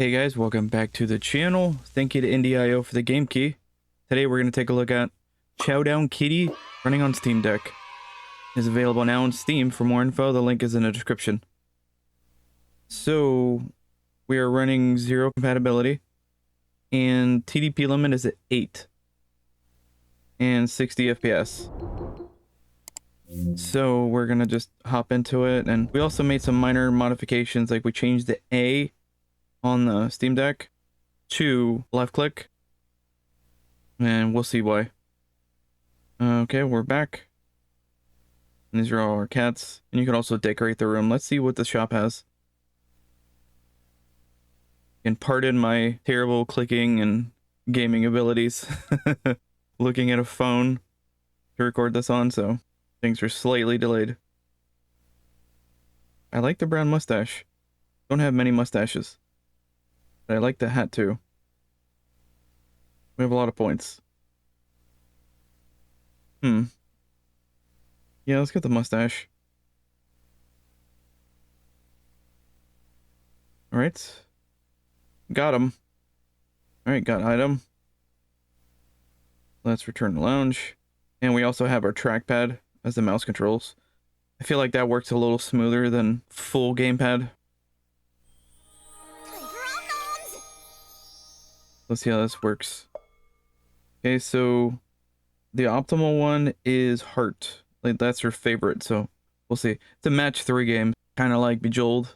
Hey guys, welcome back to the channel. Thank you to Indie.io for the game key. Today we're going to take a look at Chowdown Kitty running on Steam Deck. It's available now on Steam. For more info, the link is in the description. So, we are running 0 compatibility, and TDP limit is at 8 and 60 FPS. So we're going to just hop into it, and we also made some minor modifications, like we changed the A on the Steam Deck to left click, and we'll see why. Okay, we're back. And these are all our cats, and you can also decorate the room. Let's see what the shop has. And pardon my terrible clicking and gaming abilities. Looking at a phone to record this on, so things are slightly delayed. I like the brown mustache. Don't have many mustaches, but I like the hat too. We have a lot of points. Yeah, let's get the mustache. Alright. Got him. Alright, got item. Let's return to lounge. And we also have our trackpad as the mouse controls. I feel like that works a little smoother than full gamepad. Let's see how this works. Okay, so the optimal one is Heart. Like, that's her favorite, so we'll see. It's a match 3 game, kind of like Bejeweled.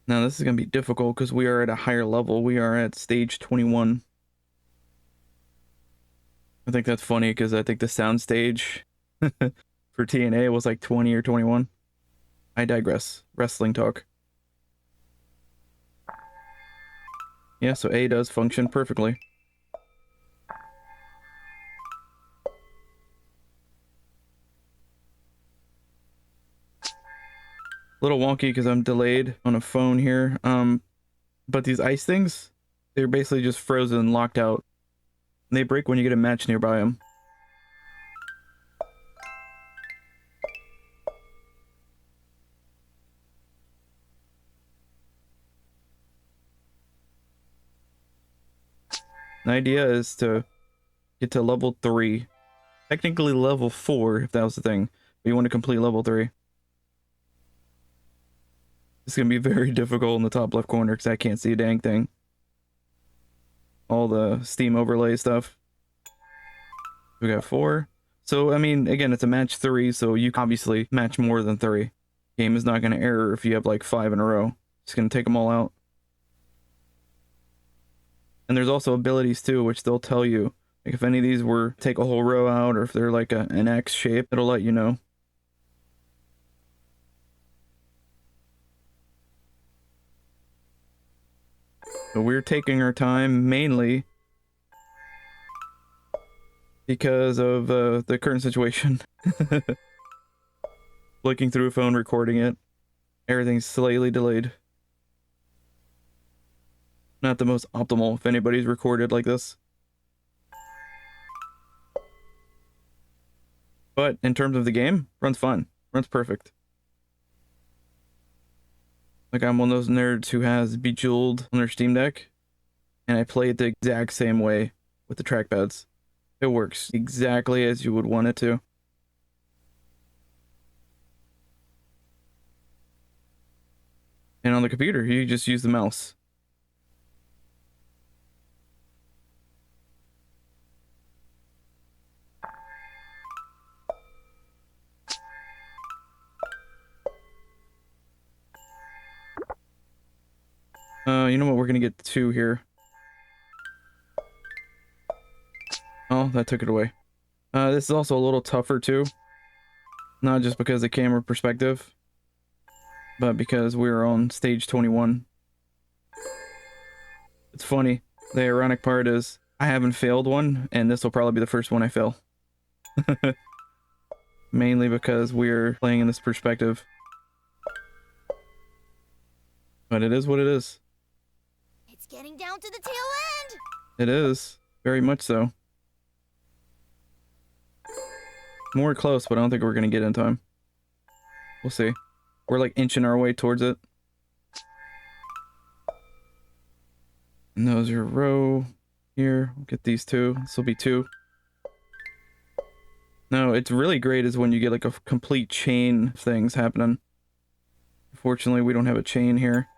Now this is going to be difficult because we are at a higher level. We are at stage 21. I think that's funny because I think the sound stage for TNA was like 20 or 21. I digress. Wrestling talk. Yeah, so A does function perfectly. Little wonky because I'm delayed on a phone here. But these ice things, they're basically just frozen, locked out. They break when you get a match nearby them. The idea is to get to level 3. Technically level 4 if that was the thing. But you want to complete level 3. It's going to be very difficult in the top left corner because I can't see a dang thing. All the Steam overlay stuff. We got 4. So, I mean, again, it's a match 3, so you can obviously match more than 3. Game is not going to error if you have like 5 in a row. It's going to take them all out. And there's also abilities too, which they'll tell you. Like if any of these were take a whole row out, or if they're like an X shape, it'll let you know. So we're taking our time mainly because of the current situation. Looking through a phone, recording it. Everything's slightly delayed. Not the most optimal if anybody's recorded like this. But in terms of the game, runs fine. Runs perfect. Like I'm one of those nerds who has Bejeweled on their Steam Deck, and I play it the exact same way with the trackpads. It works exactly as you would want it to. And on the computer, you just use the mouse. You know what? We're gonna get 2 here. Oh, that took it away. This is also a little tougher too. Not just because of camera perspective, but because we're on stage 21. It's funny. The ironic part is I haven't failed one, and this will probably be the first one I fail. Mainly because we're playing in this perspective. But it is what it is. It's getting down to the tail end. It is. Very much so. More close, but I don't think we're going to get in time. We'll see. We're like inching our way towards it. And those are row here. We'll get these two. This will be two. No, it's really great is when you get like a complete chain of things happening. Unfortunately, we don't have a chain here.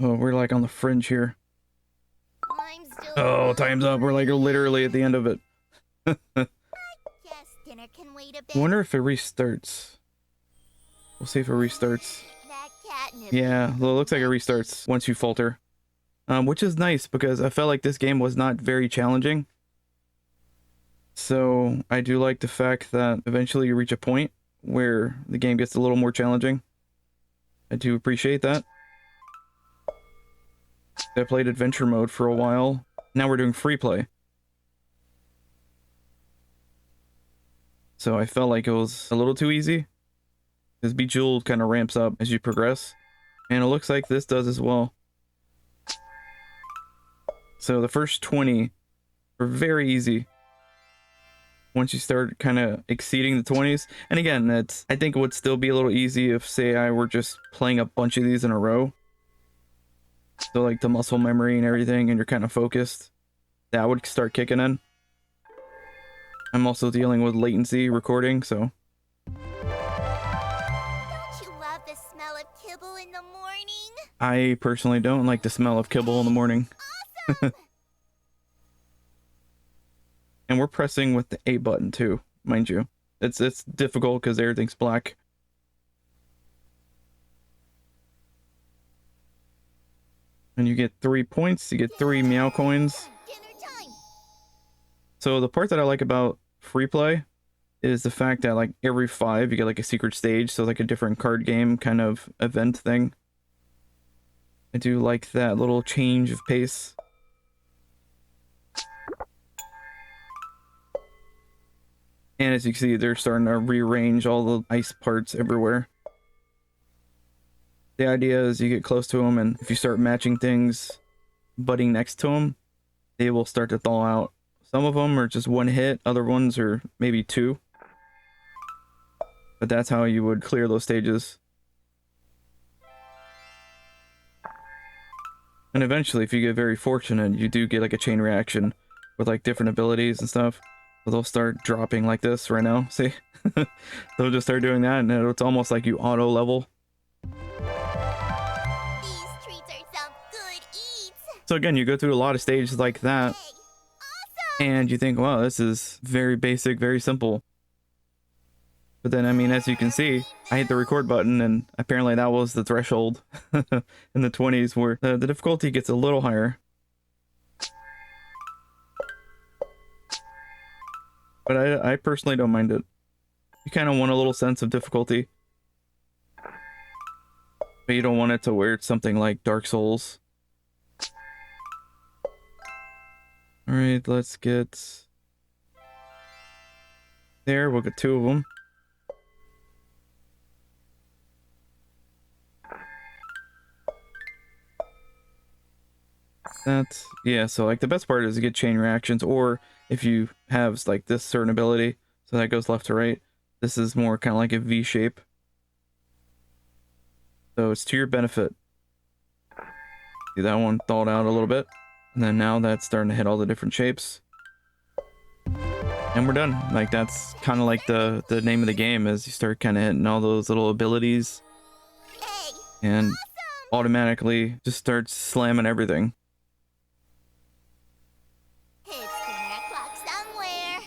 Oh, we're like on the fringe here. I'm still Oh, time's up. We're like literally at the end of it. Guess dinner can wait a bit. I wonder if it restarts. We'll see if it restarts. That catnip. Yeah, well, it looks like it restarts once you falter. Which is nice because I felt like this game was not very challenging. So I do like the fact that eventually you reach a point where the game gets a little more challenging. I do appreciate that. I played adventure mode for a while. Now we're doing free play. So I felt like it was a little too easy. Because Bejeweled kind of ramps up as you progress. And it looks like this does as well. So the first 20 are very easy. Once you start kind of exceeding the 20s. And again, I think it would still be a little easy if, say, I were just playing a bunch of these in a row. So like the muscle memory and everything, and you're kind of focused. That would start kicking in. I'm also dealing with latency recording, so. Don't you love the smell of kibble in the morning? I personally don't like the smell of kibble in the morning. Awesome! And we're pressing with the A button too, mind you. It's difficult because everything's black. And you get 3 points, you get 3 meow coins. Dinner time. So the part that I like about free play is the fact that like every 5 you get like a secret stage, so like a different card game kind of event thing. I do like that little change of pace. And as you can see, they're starting to rearrange all the ice parts everywhere. The idea is you get close to them, and if you start matching things butting next to them, they will start to thaw out. Some of them are just one hit, other ones are maybe 2. But that's how you would clear those stages. And eventually, if you get very fortunate, you do get like a chain reaction with like different abilities and stuff. So they'll start dropping like this right now. See? They'll just start doing that, and it's almost like you auto level. These treats are some good eats. So again, you go through a lot of stages like that, Hey, awesome! and you think, wow, this is very basic, very simple. But then, I mean, as you can see, I hit the record button, and apparently that was the threshold in the 20s where the difficulty gets a little higher. But I personally don't mind it. You kind of want a little sense of difficulty. But you don't want it to where it's something like Dark Souls. Alright, let's get... There, we'll get 2 of them. That's... Yeah, so like the best part is to get chain reactions, or if you have like this certain ability, so that goes left to right. This is more kind of like a V shape. So it's to your benefit. See that one thawed out a little bit. And then now that's starting to hit all the different shapes. And we're done. Like that's kind of like the name of the game, is you start kind of hitting all those little abilities. Hey, And awesome! automatically just starts slamming everything. It's dinner o'clock somewhere.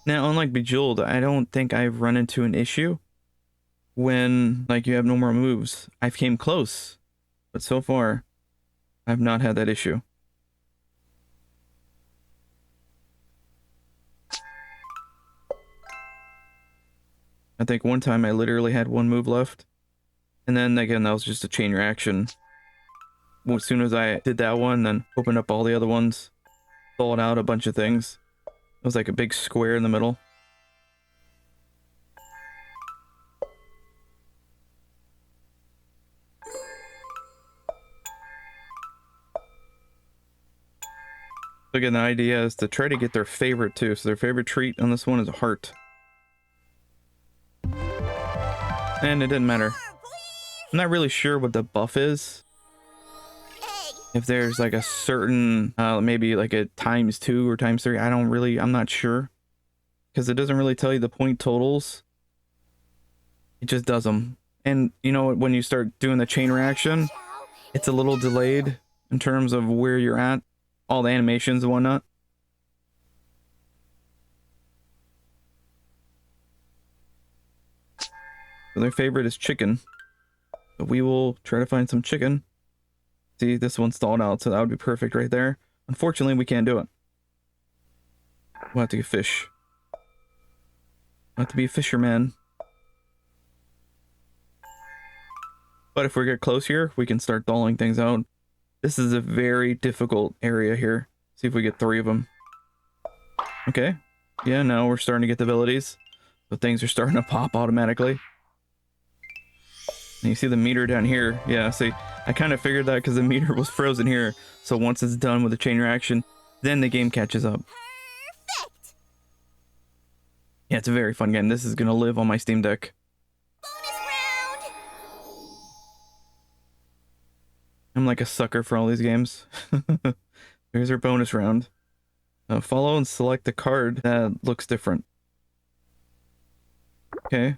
Now, unlike Bejeweled, I don't think I've run into an issue when like you have no more moves. I've came close, but so far I've not had that issue. I think one time I literally had 1 move left, and then again that was just a chain reaction. Well, as soon as I did that one, then opened up all the other ones, thawed out a bunch of things. It was like a big square in the middle. So again, the idea is to try to get their favorite too. So their favorite treat on this one is a heart. And it didn't matter. I'm not really sure what the buff is. If there's like a certain, maybe like a ×2 or ×3. I'm not sure. Because it doesn't really tell you the point totals. It just does them. And you know, when you start doing the chain reaction, it's a little delayed in terms of where you're at. All the animations and whatnot. So their favorite is chicken. So we will try to find some chicken. See, this one's stalled out, so that would be perfect right there. Unfortunately, we can't do it. We'll have to get fish. We'll have to be a fisherman. But if we get close here, we can start doling things out. This is a very difficult area here. See if we get 3 of them. Okay. Yeah, no, we're starting to get the abilities. So things are starting to pop automatically. And you see the meter down here. Yeah, see, I kind of figured that because the meter was frozen here. So once it's done with the chain reaction, then the game catches up. Perfect. Yeah, it's a very fun game. This is going to live on my Steam Deck. Bonus round. I'm like a sucker for all these games. Here's our bonus round. Follow and select the card that looks different. Okay.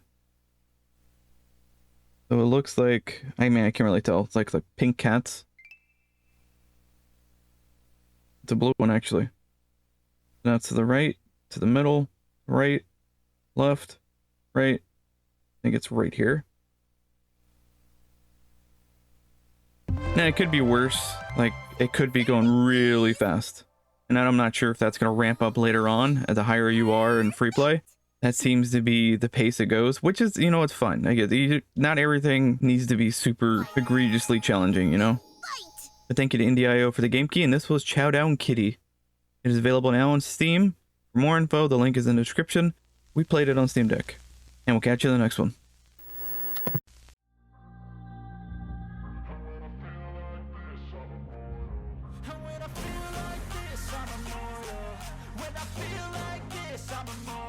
So it looks like, I mean, I can't really tell. It's like the pink cats. It's a blue one, actually. Now to the right, to the middle, right, left, right. I think it's right here. Now, it could be worse. Like, it could be going really fast. And I'm not sure if that's going to ramp up later on, the higher you are in free play. That seems to be the pace it goes, which is, you know, it's fun. I get not everything needs to be super egregiously challenging, you know? Fight. But thank you to Indie.io for the game key, and this was Chowdown Kitty. It is available now on Steam. For more info, the link is in the description. We played it on Steam Deck. And we'll catch you in the next one. And when I feel like this, I'm immortal. When I feel like this, I'm immortal.